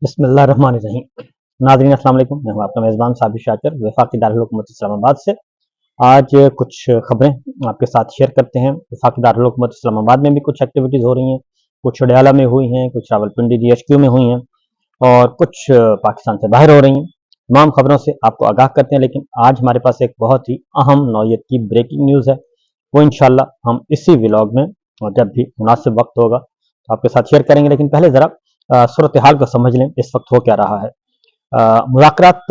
बिस्मिल्लाहिर्रहमानिर्रहीम। नाज़रीन अस्सलाम वालेकुम। मैं हूं आपका मेज़बान साबिर शाकिर वफाकी दारुल हुकूमत इस्लामाबाद से। आज कुछ खबरें आपके साथ शेयर करते हैं। वफाकी दारुल हुकूमत इस्लामाबाद में भी कुछ एक्टिविटीज़ हो रही हैं, कुछ डयाला में हुई हैं, कुछ रावलपिंडी DHQ में हुई हैं और कुछ पाकिस्तान से बाहर हो रही हैं। तमाम खबरों से आपको आगाह करते हैं, लेकिन आज हमारे पास एक बहुत ही अहम नौयत की ब्रेकिंग न्यूज़ है। वो इंशाल्लाह हम इसी व्लॉग में और जब भी मुनासिब वक्त होगा तो आपके साथ शेयर करेंगे। लेकिन पहले ज़रा सूरत हाल को समझ लें, इस वक्त हो क्या रहा है। मुज़ाकरात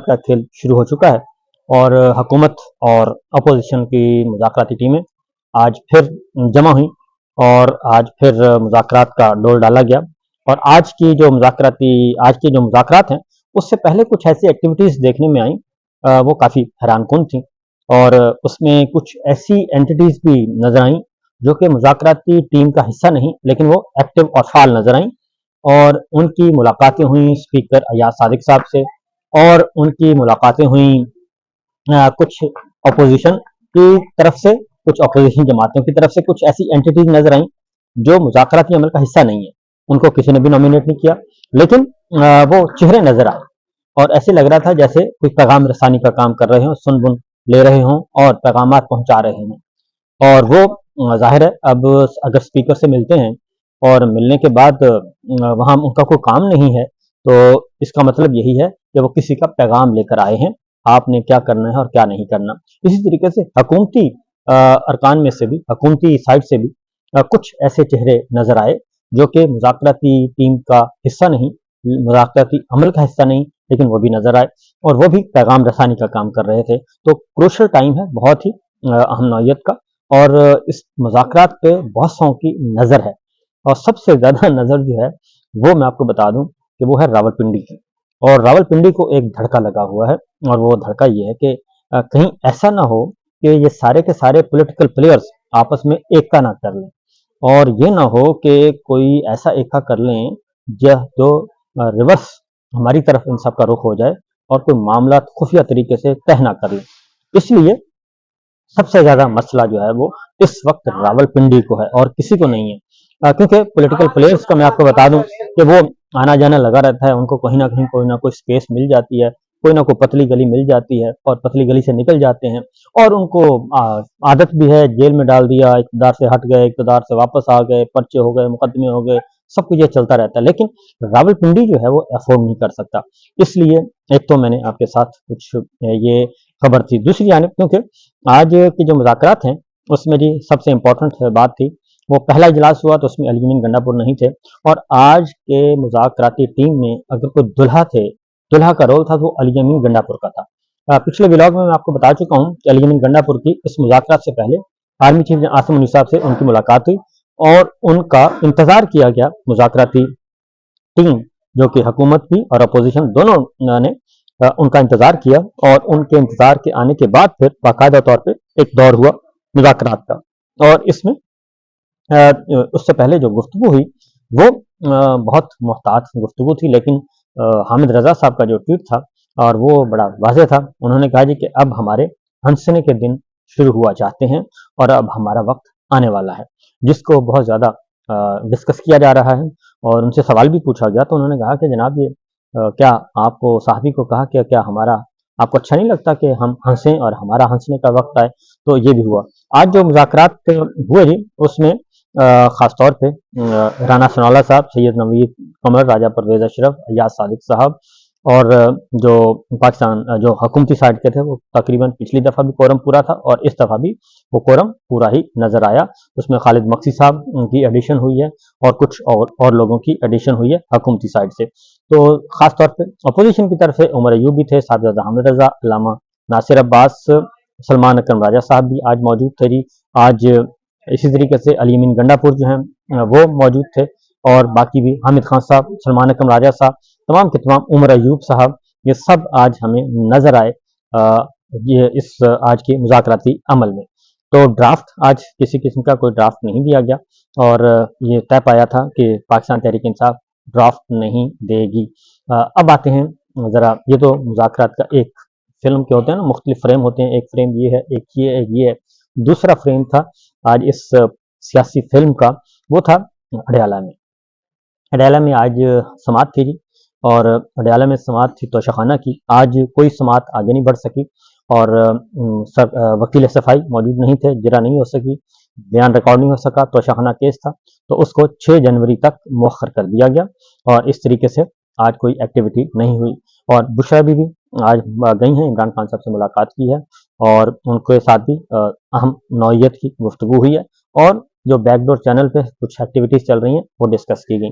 का खेल शुरू हो चुका है और हुकूमत और अपोजिशन की मुज़ाकराती टीमें आज फिर जमा हुई और आज फिर मुज़ाकरात का डोर डाला गया। और आज की जो मुज़ाकरात हैं, उससे पहले कुछ ऐसी एक्टिविटीज़ देखने में आई वो काफ़ी हैरानकुन थी और उसमें कुछ ऐसी एंटिटीज़ भी नज़र आई जो कि मुज़ाकराती टीम का हिस्सा नहीं, लेकिन वो एक्टिव और फाल नज़र आई और उनकी मुलाकातें हुई स्पीकर अयाज सादिक साहब से और उनकी मुलाकातें हुई कुछ अपोजिशन की तरफ से, कुछ अपोजिशन जमातों की तरफ से। कुछ ऐसी एंटिटीज नजर आई जो मुज़ाकराती अमल का हिस्सा नहीं है, उनको किसी ने भी नॉमिनेट नहीं किया, लेकिन वो चेहरे नजर आए और ऐसे लग रहा था जैसे कोई पैगाम रसानी का काम कर रहे हों, सुन बुन ले रहे हों और पैगाम पहुंचा रहे हों। और वो जाहिर है, अब अगर स्पीकर से मिलते हैं और मिलने के बाद वहाँ उनका कोई काम नहीं है, तो इसका मतलब यही है कि वो किसी का पैगाम लेकर आए हैं, आपने क्या करना है और क्या नहीं करना। इसी तरीके से हुकूमती अरकान में से भी, हुकूमती साइड से भी कुछ ऐसे चेहरे नजर आए जो कि मुज़ाकराती टीम का हिस्सा नहीं, मुज़ाकराती अमल का हिस्सा नहीं, लेकिन वो भी नजर आए और वो भी पैगाम रसानी का काम कर रहे थे। तो क्रूशल टाइम है, बहुत ही अहम नौयत का, और इस मुज़ाकरात पे बहुत सौ की नज़र है और सबसे ज़्यादा नज़र जो है वो मैं आपको बता दूं कि वो है रावलपिंडी की। और रावलपिंडी को एक धड़का लगा हुआ है और वो धड़का ये है कि कहीं ऐसा ना हो कि ये सारे के सारे पॉलिटिकल प्लेयर्स आपस में एकता ना कर लें और ये ना हो कि कोई ऐसा एकता कर लें जो रिवर्स हमारी तरफ इन सब का रुख हो जाए और कोई मामला खुफिया तरीके से तय ना कर लें। इसलिए सबसे ज्यादा मसला जो है वो इस वक्त रावलपिंडी को है और किसी को नहीं है, क्योंकि पॉलिटिकल प्लेयर्स का मैं आपको बता दूं कि वो आना जाना लगा रहता है, उनको कहीं ना कोई स्पेस मिल जाती है, कोई ना कोई पतली गली मिल जाती है और पतली गली से निकल जाते हैं और उनको आदत भी है, जेल में डाल दिया, इक़्तिदार से हट गए, इक़्तिदार से वापस आ गए, पर्चे हो गए, मुकदमे हो गए, सब कुछ ये चलता रहता है। लेकिन रावलपिंडी जो है वो अफोर्ड नहीं कर सकता। इसलिए एक तो मैंने आपके साथ कुछ ये खबर थी। दूसरी जानब, क्योंकि आज की जो मुज़ाकरात हैं उसमें जी सबसे इम्पोर्टेंट बात थी, वो पहला इजलास हुआ तो उसमें अली अमीन गंडापुर नहीं थे और आज के मुज़ाकराती टीम में अगर कोई दुल्हा का रोल था तो अली अमीन गंडापुर का था। पिछले व्लॉग में मैं आपको बता चुका हूँ कि अली अमीन गंडापुर की इस मुज़ाकरात से पहले आर्मी चीफ आसिम मुनीर साहब से उनकी मुलाकात हुई और उनका इंतजार किया गया। मुज़ाकराती टीम जो कि हुकूमत की और अपोजिशन दोनों ने उनका इंतजार किया और उनके इंतजार के आने के बाद फिर बाकायदा तौर पे एक दौर हुआ मुज़ाकरात का। और इसमें उससे पहले जो गुफ्तगू हुई वो बहुत मोहतात गुफ्तगू थी, लेकिन हामिद रजा साहब का जो ट्वीट था और वो बड़ा वाज़ेह था। उन्होंने कहा जी कि अब हमारे हंसने के दिन शुरू हुआ चाहते हैं और अब हमारा वक्त आने वाला है, जिसको बहुत ज़्यादा डिस्कस किया जा रहा है और उनसे सवाल भी पूछा गया तो उन्होंने कहा कि जनाब ये क्या आपको साहबी को कहा कि क्या हमारा आपको अच्छा नहीं लगता कि हम हंसें और हमारा हंसने का वक्त आए। तो ये भी हुआ। आज जो मुज़ाकरात हुए जी उसमें ख़ास तौर पे राना सनाउल्लाह साहब, सैयद नवीद कमर, राजा परवेज़ अशरफ, अयाज सादिक साहब और जो पाकिस्तान जो हुकूमती साइड के थे वो तकरीबन पिछली दफ़ा भी कोरम पूरा था और इस दफ़ा भी वो कोरम पूरा ही नज़र आया। उसमें खालिद मक्सी साहब की एडिशन हुई है और कुछ और लोगों की एडिशन हुई है हुकूमती साइड से। तो ख़ास तौर पे अपोजिशन की तरफ से उमर अयूब भी थे, साहबजादा हामिद रज़ा, अल्लामा नासिर अब्बास, सलमान अकरम राजा साहब भी आज मौजूद थे जी। आज इसी तरीके से अली अमीन गंडापुर जो हैं वो मौजूद थे और बाकी भी हामिद खान साहब, सलमान अकरम राजा साहब, तमाम के तमाम, उमर अयूब साहब, ये सब आज हमें नजर आए ये इस आज के मुज़ाकराती अमल में। तो ड्राफ्ट आज किसी किस्म का कोई ड्राफ्ट नहीं दिया गया और ये तय पाया था कि पाकिस्तान तहरीक इंसाफ ड्राफ्ट नहीं देगी। अब आते हैं ज़रा, ये तो मुज़ाकरात का एक फिल्म के होते हैं ना, मुख्तलिफ फ्रेम होते हैं, एक फ्रेम ये है, एक ये है। दूसरा फ्रेम था आज इस सियासी फिल्म का, वो था अडयाला में। अडयाला में आज समात थी जी, और अडयाला में समात थी तोशाखाना की। आज कोई समात आगे नहीं बढ़ सकी और वकील सफाई मौजूद नहीं थे, जिरा नहीं हो सकी, बयान रिकॉर्ड नहीं हो सका, तोशाखाना केस था, तो उसको 6 जनवरी तक मौखर कर दिया गया और इस तरीके से आज कोई एक्टिविटी नहीं हुई। और बुशरा बीबी आज गई हैं, इमरान खान साहब से मुलाकात की है और उनके साथ भी अहम नौइयत की गुफ्तगू हुई है और जो बैकडोर चैनल पे कुछ एक्टिविटीज़ चल रही हैं वो डिस्कस की गई।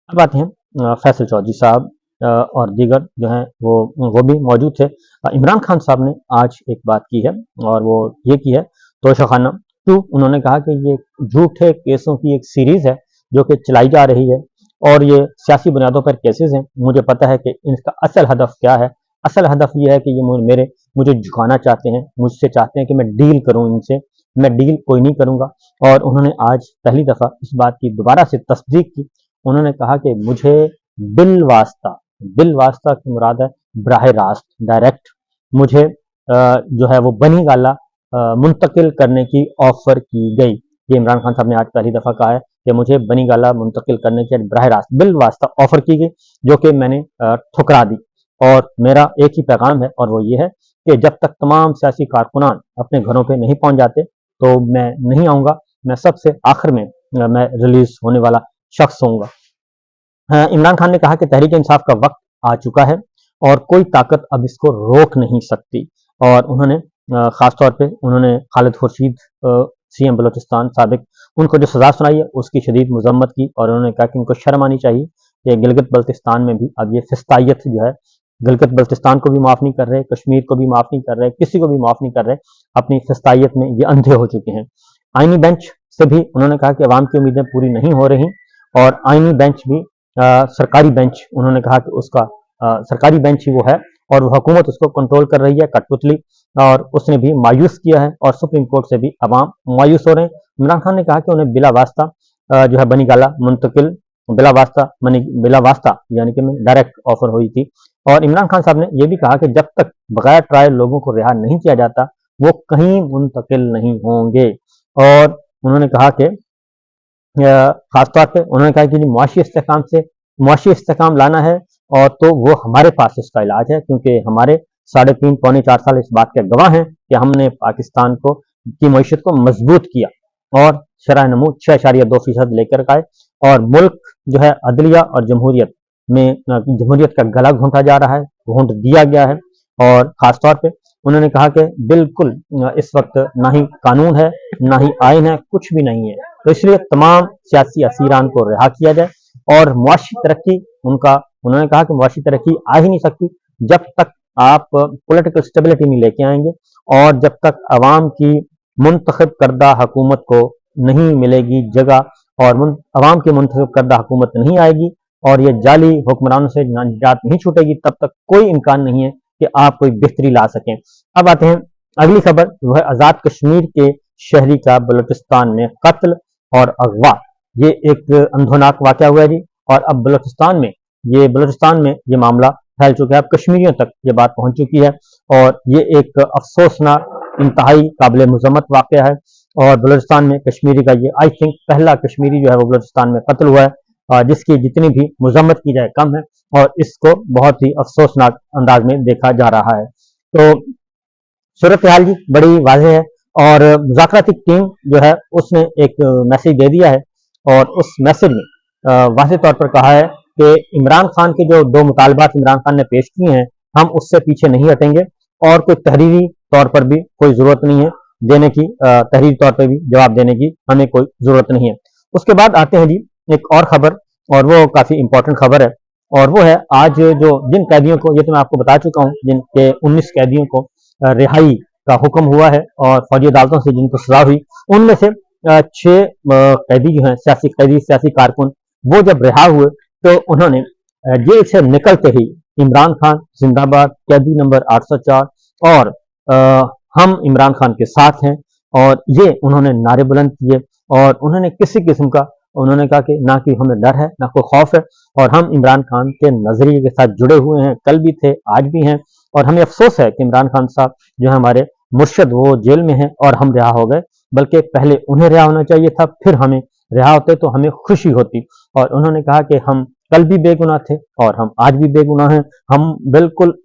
अब आते हैं फैसल चौधरी साहब और दीगर जो हैं वो भी मौजूद थे। इमरान खान साहब ने आज एक बात की है और वो ये की है, तोशाखाना 2 उन्होंने कहा कि ये झूठे केसों की एक सीरीज़ है जो कि चलाई जा रही है और ये सियासी बुनियादों पर केसेस हैं। मुझे पता है कि इनका असल हदफ क्या है। असल हदफ ये है कि ये मुझे झुकाना चाहते हैं, मुझसे चाहते हैं कि मैं डील करूं इनसे। मैं डील कोई नहीं करूंगा। और उन्होंने आज पहली दफ़ा इस बात की दोबारा से तस्दीक की। उन्होंने कहा कि मुझे बिल वास्ता की मुराद है बराह रास्त, डायरेक्ट मुझे जो है वो बनी गाला मुंतकिल करने की ऑफर की गई। ये इमरान खान साहब ने आज पहली दफ़ा कहा है कि मुझे बनी गाला मुंतकिल करने की बराह रास्त बिल वास्ता ऑफर की गई, जो कि मैंने ठुकरा दी। और मेरा एक ही पैगाम है और वो ये है कि जब तक तमाम सियासी कारकुनान अपने घरों पे नहीं पहुंच जाते तो मैं नहीं आऊँगा। मैं सबसे आखिर में मैं रिलीज़ होने वाला शख्स होऊँगा। इमरान खान ने कहा कि तहरीक इंसाफ का वक्त आ चुका है और कोई ताकत अब इसको रोक नहीं सकती। और उन्होंने ख़ास तौर पे उन्होंने खालिद खुर्शीद सीएम बलूचिस्तान साबिक, उनको जो सज़ा सुनाई है उसकी शदीद मज़म्मत की और उन्होंने कहा कि इनको शर्म आनी चाहिए कि गिलगित बल्तिस्तान में भी अब ये फिस्तायत जो है, गिलगित बल्तिस्तान को भी माफ़ नहीं कर रहे, कश्मीर को भी माफ़ नहीं कर रहे, किसी को भी माफ़ नहीं कर रहे। अपनी फिस्तायत में ये अंधे हो चुके हैं। आइनी बेंच से भी उन्होंने कहा कि अवाम की उम्मीदें पूरी नहीं हो रही और आइनी बेंच भी सरकारी बेंच, उन्होंने कहा कि उसका सरकारी बेंच ही वो है और वो हुकूमत उसको कंट्रोल कर रही है, कठपुतली, और उसने भी मायूस किया है और सुप्रीम कोर्ट से भी अवाम मायूस हो रहे हैं। इमरान खान ने कहा कि उन्हें बिला वास्ता जो है बनी गाला मुंतकिल, बिला वास्ता यानी कि डायरेक्ट ऑफर हुई थी। और इमरान खान साहब ने यह भी कहा कि जब तक बगैर ट्रायल लोगों को रिहा नहीं किया जाता वो कहीं मुंतकिल नहीं होंगे। और उन्होंने कहा कि खासतौर पर उन्होंने कहा कि मुआशी इस्तेकाम लाना है और तो वो हमारे पास इसका इलाज है, क्योंकि हमारे 3.5 पौने 4 साल इस बात के गवाह हैं कि हमने पाकिस्तान की मईशत को मजबूत किया और शरह नमू 6.2% लेकर आए और मुल्क जो है अदलिया और जमहूरियत का गला घोंटा जा रहा है, घोंट दिया गया है। और खासतौर पे उन्होंने कहा कि बिल्कुल इस वक्त ना ही कानून है, ना ही आइन है, कुछ भी नहीं है, तो इसलिए तमाम सियासी असीरान को रिहा किया जाए और मुआशी तरक्की उन्होंने कहा कि मुआशी तरक्की आ ही नहीं सकती जब तक आप पॉलिटिकल स्टेबिलिटी नहीं लेके आएंगे और जब तक अवाम की मुंतखब करदा हुकूमत को नहीं मिलेगी जगह और अवाम की मुंतखब करदा हुकूमत नहीं आएगी और ये जाली हुक्मरानों से निजात नहीं छूटेगी, तब तक कोई इम्कान नहीं है कि आप कोई बेहतरी ला सकें। अब आते हैं अगली खबर, वो है आज़ाद कश्मीर के शहरी का बलूचिस्तान में कत्ल और अगवा। ये एक अंधोनाक वाक़या हुआ है जी और अब बलूचिस्तान में ये मामला फैल चुका है। अब कश्मीरियों तक ये बात पहुंच चुकी है और ये एक अफसोसनाक, इंतहाई काबिल मज़म्मत वाक़या है। और बलूचिस्तान में कश्मीरी का ये आई थिंक पहला कश्मीरी जो है वो बलूचिस्तान में कत्ल हुआ है, जिसकी जितनी भी मज़म्मत की जाए कम है और इसको बहुत ही अफसोसनाक अंदाज में देखा जा रहा है। तो सूरत हाल जी बड़ी वाज़ेह है और मुज़ाकराती टीम जो है उसने एक मैसेज दे दिया है और उस मैसेज में वाज़ेह तौर पर कहा है कि इमरान खान के जो 2 मुतालबात इमरान खान ने पेश किए हैं, हम उससे पीछे नहीं हटेंगे और कोई तहरीरी तौर पर भी कोई ज़रूरत नहीं है देने की, तहरीरी तौर पर भी जवाब देने की हमें कोई ज़रूरत नहीं है। उसके बाद आते हैं जी एक और ख़बर और वो काफ़ी इंपॉर्टेंट खबर है और वो है आज जो जिन कैदियों को, ये तो मैं आपको बता चुका हूँ, जिनके 19 कैदियों को रिहाई का हुक्म हुआ है और फौजी अदालतों से जिनको सजा हुई, उनमें से 6 कैदी जो हैं, सियासी कारकुन, वो जब रिहा हुए तो उन्होंने जेल से निकलते ही इमरान खान जिंदाबाद, कैदी नंबर 804 और हम इमरान खान के साथ हैं और ये उन्होंने नारे बुलंद किए और उन्होंने किसी किस्म का, उन्होंने कहा कि ना कि हमें डर है ना कोई खौफ है और हम इमरान खान के नजरिए के साथ जुड़े हुए हैं, कल भी थे आज भी हैं और हमें अफसोस है कि इमरान खान साहब जो है हमारे मुर्शद वो जेल में हैं और हम रिहा हो गए, बल्कि पहले उन्हें रिहा होना चाहिए था, फिर हमें रिहा होते तो हमें खुशी होती। और उन्होंने कहा कि हम कल भी बेगुनाह थे और हम आज भी बेगुनाह हैं, हम बिल्कुल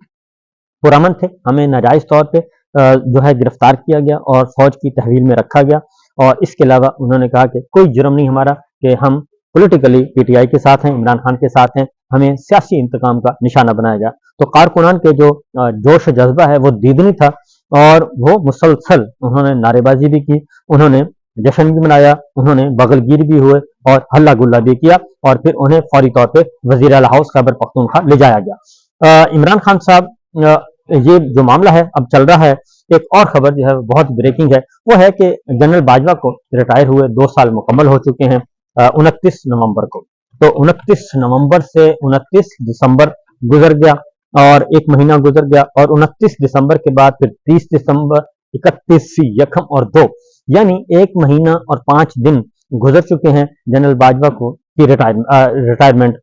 पुरअमन थे, हमें नाजायज तौर पे जो है गिरफ्तार किया गया और फौज की तहवील में रखा गया। और इसके अलावा उन्होंने कहा कि कोई जुर्म नहीं हमारा कि हम पॉलिटिकली पीटीआई के साथ हैं, इमरान खान के साथ हैं, हमें सियासी इंतकाम का निशाना बनाया गया। तो कारकुनान के जो जोश जज्बा है वो दीदनी था और वो मुसलसल उन्होंने नारेबाजी भी की, उन्होंने जश्न भी मनाया, उन्होंने बगलगीर भी हुए और हल्ला गुल्ला भी किया और फिर उन्हें फौरी तौर पे वजीर आला हाउस खैबर पख्तूनख्वा ले जाया गया। इमरान खान साहब, ये जो मामला है अब चल रहा है, एक और खबर जो है बहुत ब्रेकिंग है, वो है कि जनरल बाजवा को रिटायर हुए 2 साल मुकम्मल हो चुके हैं 29 नवंबर को। तो 29 नवंबर से 29 दिसंबर गुजर गया और 1 महीना गुजर गया और 29 दिसंबर के बाद फिर 30 दिसंबर, 31 यकम और 2, यानी 1 महीना और 5 दिन गुजर चुके हैं जनरल बाजवा को की रिटायरमेंट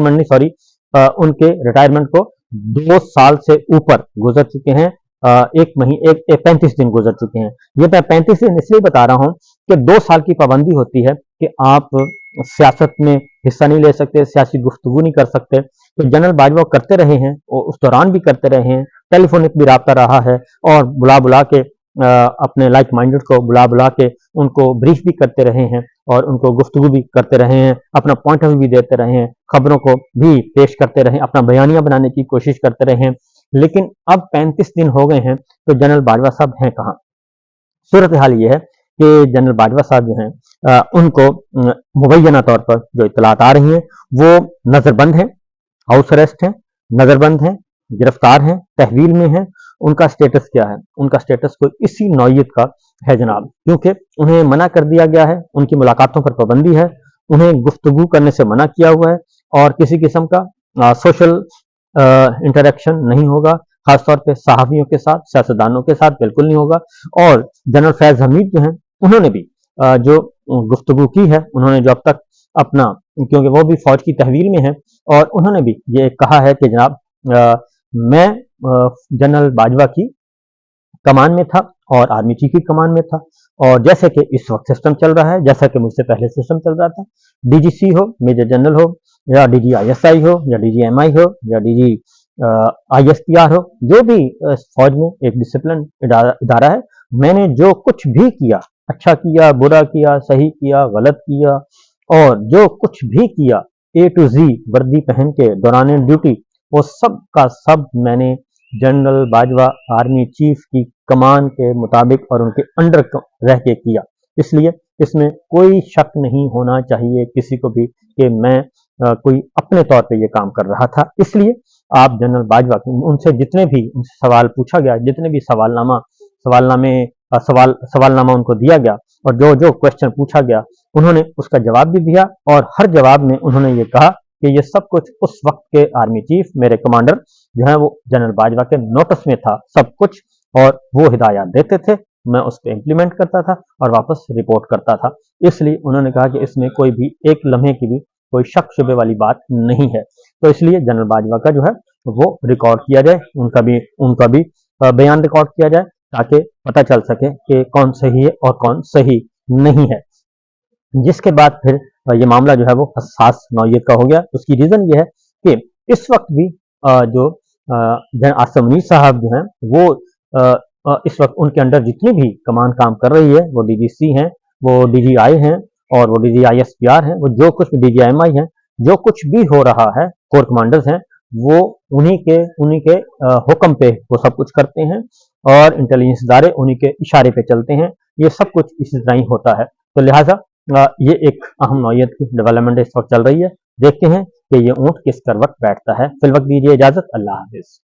नहीं, सॉरी, उनके रिटायरमेंट को 2 साल से ऊपर गुजर चुके हैं। 35 दिन गुजर चुके हैं। ये मैं 35 दिन इसलिए बता रहा हूं कि 2 साल की पाबंदी होती है कि आप सियासत में हिस्सा नहीं ले सकते, सियासी गुफ्तगू नहीं कर सकते। तो जनरल बाजवा करते रहे हैं और उस दौरान भी करते रहे हैं, टेलीफोनिक भी रब्ता रहा है और बुला बुला के अपने लाइक माइंडेड को बुला बुला के उनको ब्रीफ भी करते रहे हैं और उनको गुफ्तगू भी करते रहे हैं, अपना पॉइंट ऑफ व्यू भी देते रहे हैं, खबरों को भी पेश करते रहे, अपना बयानिया बनाने की कोशिश करते रहे हैं। लेकिन अब 35 दिन हो गए हैं तो जनरल बाजवा साहब हैं कहाँ? सूरत हाल ये है कि जनरल बाजवा साहब जो हैं उनको मुबैना तौर पर जो इत्तलात आ रही हैं वो नजरबंद हैं, हाउस अरेस्ट हैं, नजरबंद हैं, गिरफ्तार हैं, तहवील में हैं। उनका स्टेटस क्या है? उनका स्टेटस कोई इसी नौयत का है जनाब, क्योंकि उन्हें मना कर दिया गया है, उनकी मुलाकातों पर पाबंदी है, उन्हें गुफ्तगू करने से मना किया हुआ है और किसी किस्म का सोशल इंटरेक्शन नहीं होगा, खासतौर पे सहाफ़ियों के साथ, सियासतदानों के साथ बिल्कुल नहीं होगा। और जनरल फैज़ हमीद जो हैं उन्होंने भी जो गुफ्तगू की है, उन्होंने जो अब तक अपना, क्योंकि वो भी फौज की तहवील में है और उन्होंने भी ये कहा है कि जनाब मैं जनरल बाजवा की कमान में था और आर्मी चीफ की कमान में था और जैसे कि इस वक्त सिस्टम चल रहा है, जैसा कि मुझसे पहले सिस्टम चल रहा था, डीजीसी हो, मेजर जनरल हो या डीजी आईएसआई हो या डीजी एमआई हो या डीजी आईएसपीआर हो, जो भी फौज में एक डिसिप्लिन इदारा है, मैंने जो कुछ भी किया, अच्छा किया, बुरा किया, सही किया, गलत किया और जो कुछ भी किया ए टू जी वर्दी पहन के दौरान ड्यूटी, वो सब का सब मैंने जनरल बाजवा आर्मी चीफ की कमान के मुताबिक और उनके अंडर रह के किया। इसलिए इसमें कोई शक नहीं होना चाहिए किसी को भी कि मैं कोई अपने तौर पे ये काम कर रहा था। इसलिए आप जनरल बाजवा उनसे जितने भी उनसे सवाल पूछा गया, जितने भी सवालनामा उनको दिया गया और जो जो क्वेश्चन पूछा गया उन्होंने उसका जवाब भी दिया और हर जवाब में उन्होंने ये कहा कि ये सब कुछ उस वक्त के आर्मी चीफ, मेरे कमांडर जो है वो जनरल बाजवा के नोटिस में था सब कुछ और वो हिदायत देते थे, मैं उस पर इम्प्लीमेंट करता था और वापस रिपोर्ट करता था। इसलिए उन्होंने कहा कि इसमें कोई भी एक लम्हे की भी कोई शक शुबे वाली बात नहीं है। तो इसलिए जनरल बाजवा का जो है वो रिकॉर्ड किया जाए, उनका भी बयान रिकॉर्ड किया जाए ताकि पता चल सके कि कौन सही है और कौन सही नहीं है। जिसके बाद फिर ये मामला जो है वो हसास नौयत का हो गया। उसकी रीजन ये है कि इस वक्त भी जो आसिम मुनीर साहब जो हैं वो इस वक्त उनके अंडर जितनी भी कमान काम कर रही है, वो डीजीसी हैं, वो डीजीआई हैं और वो डीजी आईएसपीआर हैं, वो जो कुछ भी डीजीएमआई हैं, जो कुछ भी हो रहा है, कोर कमांडर्स हैं, वो उन्हीं के हुक्म पे वो सब कुछ करते हैं और इंटेलिजेंस इदारे उन्हीं के इशारे पे चलते हैं। ये सब कुछ इसी तरह ही होता है। तो लिहाजा ये एक अहम नौयत की डेवलपमेंट इस वक्त चल रही है। देखते हैं कि ये ऊंट किस करवट बैठता है। फिल वक्त दीजिए इजाजत। अल्लाह हाफिज।